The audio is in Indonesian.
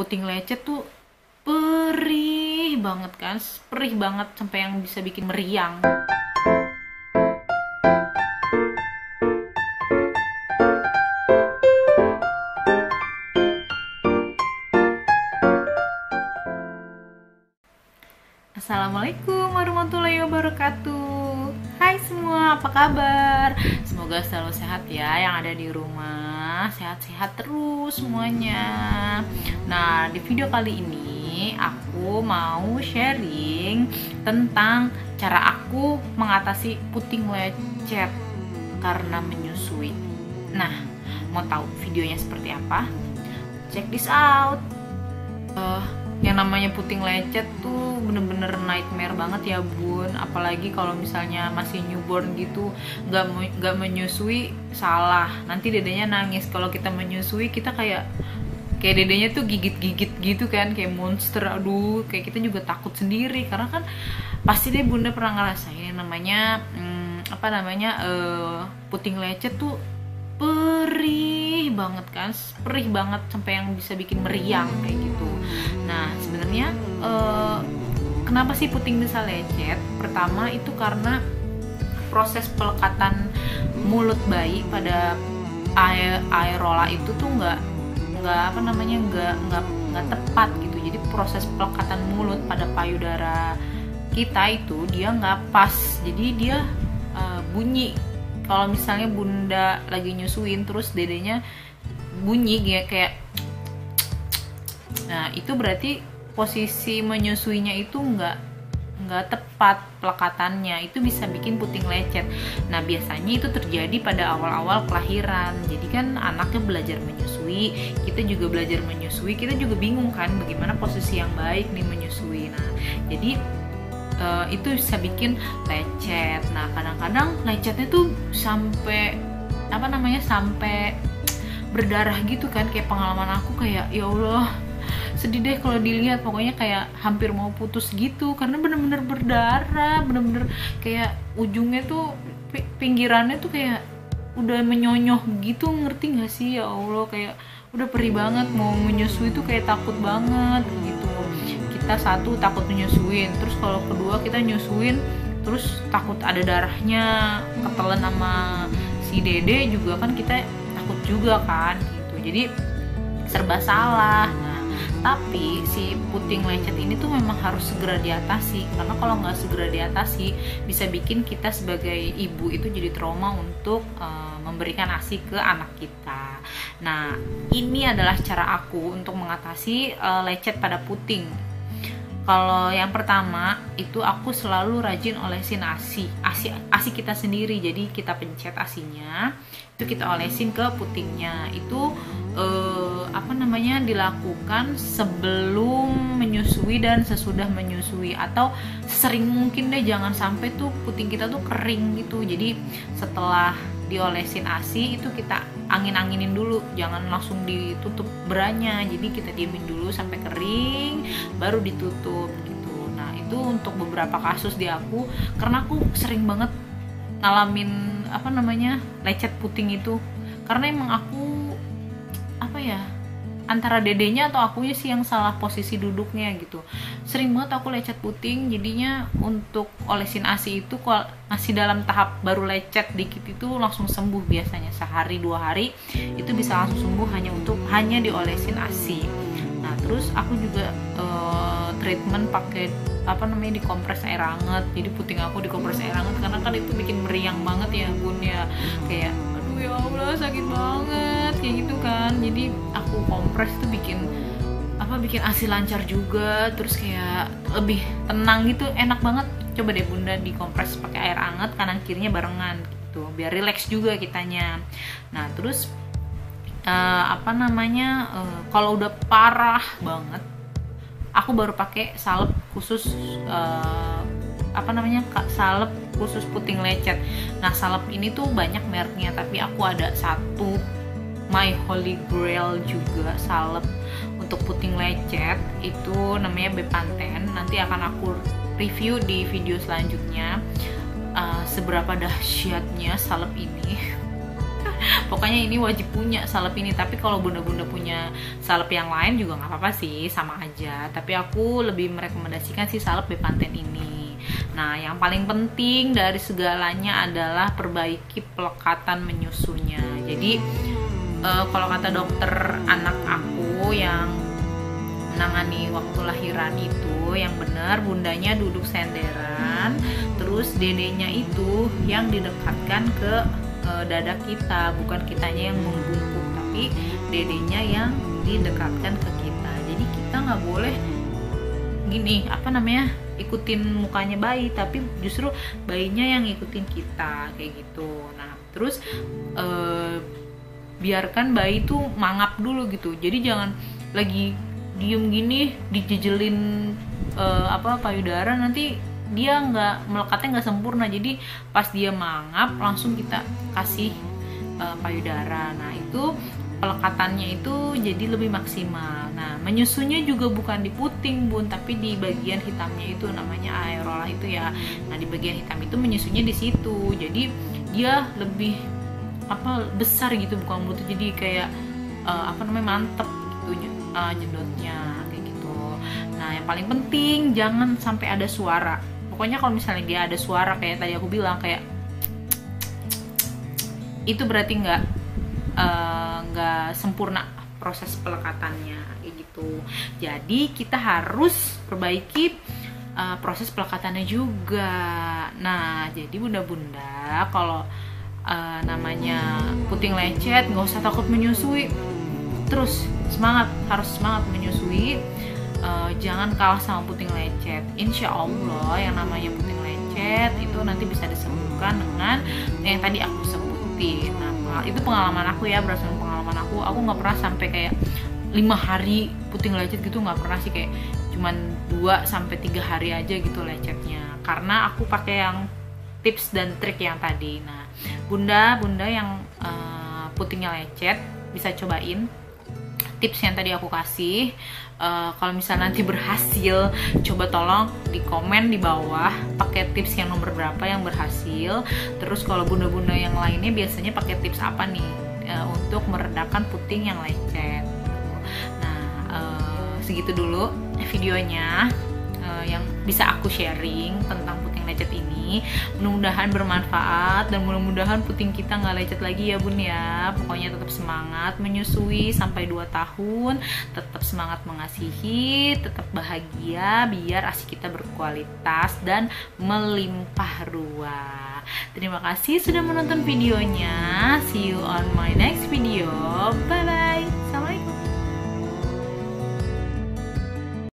puting lecet tuh perih banget kan, perih banget sampai yang bisa bikin meriang. Assalamualaikum warahmatullahi wabarakatuh. Hai semua, apa kabar? Semoga selalu sehat ya, yang ada di rumah sehat-sehat terus semuanya. Nah, di video kali ini aku mau sharing tentang cara aku mengatasi puting lecet karena menyusui. Nah, mau tahu videonya seperti apa? Check this out. Yang namanya puting lecet tuh bener-bener nightmare banget ya bun, apalagi kalau misalnya masih newborn gitu, nggak menyusui salah, nanti dedenya nangis. Kalau kita menyusui kita kayak dedenya tuh gigit-gigit gitu kan, kayak monster. Aduh, kayak kita juga takut sendiri karena kan pasti deh bunda pernah ngerasain yang namanya puting lecet tuh perih banget kan, perih banget sampai yang bisa bikin meriang kayak gitu. Nah, sebenarnya kenapa sih puting bisa lecet? Pertama itu karena proses pelekatan mulut bayi pada aerola itu tuh nggak tepat gitu. Jadi proses pelekatan mulut pada payudara kita itu dia nggak pas, jadi dia bunyi. Kalau misalnya bunda lagi nyusuin terus dedenya bunyi kayak, nah itu berarti posisi menyusuinya itu nggak tepat pelekatannya, itu bisa bikin puting lecet. Nah, biasanya itu terjadi pada awal-awal kelahiran. Jadi kan anaknya belajar menyusui, kita juga belajar menyusui, kita juga bingung kan bagaimana posisi yang baik nih menyusui. Nah, jadi itu bisa bikin lecet. Nah, kadang-kadang lecetnya tuh sampai sampai berdarah gitu kan. Kayak pengalaman aku, kayak ya Allah, sedih deh kalau dilihat, pokoknya kayak hampir mau putus gitu karena bener-bener berdarah, bener-bener kayak ujungnya tuh pinggirannya tuh kayak udah menyonyoh gitu, ngerti gak sih? Ya Allah, kayak udah perih banget, mau menyusui tuh kayak takut banget gitu. Kita satu takut menyusuin, terus kalau kedua kita nyusuin terus takut ada darahnya, ketelan sama si dede juga kan, kita takut juga kan gitu. Jadi serba salah. Nah, tapi si puting lecet ini tuh memang harus segera diatasi, karena kalau nggak segera diatasi bisa bikin kita sebagai ibu itu jadi trauma untuk memberikan ASI ke anak kita. Nah, ini adalah cara aku untuk mengatasi lecet pada puting. Kalau yang pertama itu aku selalu rajin olesin ASI kita sendiri. Jadi kita pencet ASInya, itu kita olesin ke putingnya. Itu dilakukan sebelum menyusui dan sesudah menyusui, atau sering mungkin deh, jangan sampai tuh puting kita tuh kering gitu. Jadi setelah diolesin ASI itu kita angin-anginin dulu, jangan langsung ditutup beranya. Jadi kita diemin dulu sampai kering baru ditutup gitu. Nah, itu untuk beberapa kasus di aku, karena aku sering banget ngalamin lecet puting itu, karena emang aku antara dedenya atau akunya sih yang salah posisi duduknya gitu. Sering banget aku lecet puting, jadinya untuk olesin ASI itu kalau masih dalam tahap baru lecet dikit itu langsung sembuh biasanya. Sehari 2 hari itu bisa langsung sembuh hanya diolesin ASI. Nah, terus aku juga treatment pakai dikompres air hangat. Jadi puting aku dikompres air hangat karena kan itu bikin meriang banget ya bun ya, kayak aduh ya Allah sakit banget kayak gitu kan. Jadi aku kompres tuh bikin ASI lancar juga, terus kayak lebih tenang gitu, enak banget. Coba deh bunda dikompres pakai air hangat kanan kirinya barengan gitu, biar relax juga kitanya. Nah, terus kalau udah parah banget aku baru pakai salep khusus salep khusus puting lecet. Nah, salep ini tuh banyak mereknya, tapi aku ada satu my holy grail juga salep untuk puting lecet, itu namanya Bepanthen. Nanti akan aku review di video selanjutnya seberapa dahsyatnya salep ini. Pokoknya ini wajib punya salep ini. Tapi kalau bunda-bunda punya salep yang lain juga nggak apa-apa sih, sama aja. Tapi aku lebih merekomendasikan si salep Bepanthen ini. Nah, yang paling penting dari segalanya adalah perbaiki pelekatan menyusunya. Jadi kalau kata dokter anak aku yang menangani waktu lahiran itu, yang benar bundanya duduk senderan, terus dedenya itu yang didekatkan ke dada kita, bukan kitanya yang membungkuk, tapi dedenya yang didekatkan ke kita. Jadi kita nggak boleh gini, ikutin mukanya bayi, tapi justru bayinya yang ikutin kita, kayak gitu. Nah, terus biarkan bayi tuh mangap dulu gitu. Jadi jangan lagi diem gini dijejelin payudara, nanti dia melekatnya nggak sempurna. Jadi pas dia mangap langsung kita kasih payudara. Nah, itu pelekatannya itu jadi lebih maksimal. Nah, menyusunya juga bukan di puting, Bun, tapi di bagian hitamnya itu, namanya areola itu ya. Nah, di bagian hitam itu menyusunya di situ. Jadi dia lebih besar gitu, bukan mulutnya, jadi kayak mantep gitu jendotnya, kayak gitu. Nah, yang paling penting jangan sampai ada suara. Pokoknya kalau misalnya dia ada suara kayak tadi aku bilang, kayak itu berarti nggak sempurna proses pelekatannya, kayak gitu. Jadi kita harus perbaiki proses pelekatannya juga. Nah, jadi bunda-bunda kalau namanya puting lecet, nggak usah takut menyusui, terus harus semangat menyusui. Jangan kalah sama puting lecet. Insya Allah yang namanya puting lecet itu nanti bisa disembuhkan dengan yang tadi aku sebutin. Nah, itu pengalaman aku ya, berdasarkan pengalaman aku nggak pernah sampai kayak 5 hari puting lecet gitu, nggak pernah sih, kayak cuman 2-3 hari aja gitu lecetnya, karena aku pakai yang tips dan trik yang tadi. Nah, bunda yang putingnya lecet bisa cobain tips yang tadi aku kasih. Kalau misalnya nanti berhasil, coba tolong di komen di bawah pakai tips yang nomor berapa yang berhasil. Terus kalau bunda-bunda yang lainnya biasanya pakai tips apa nih untuk meredakan puting yang lecet. Nah, segitu dulu videonya yang bisa aku sharing tentang puting lecet ini. Mudah-mudahan bermanfaat dan mudah-mudahan puting kita nggak lecet lagi ya, Bun ya. Pokoknya tetap semangat menyusui sampai 2 tahun, tetap semangat mengasihi, tetap bahagia, biar ASI kita berkualitas dan melimpah ruah. Terima kasih sudah menonton videonya. See you on my next video. Bye bye.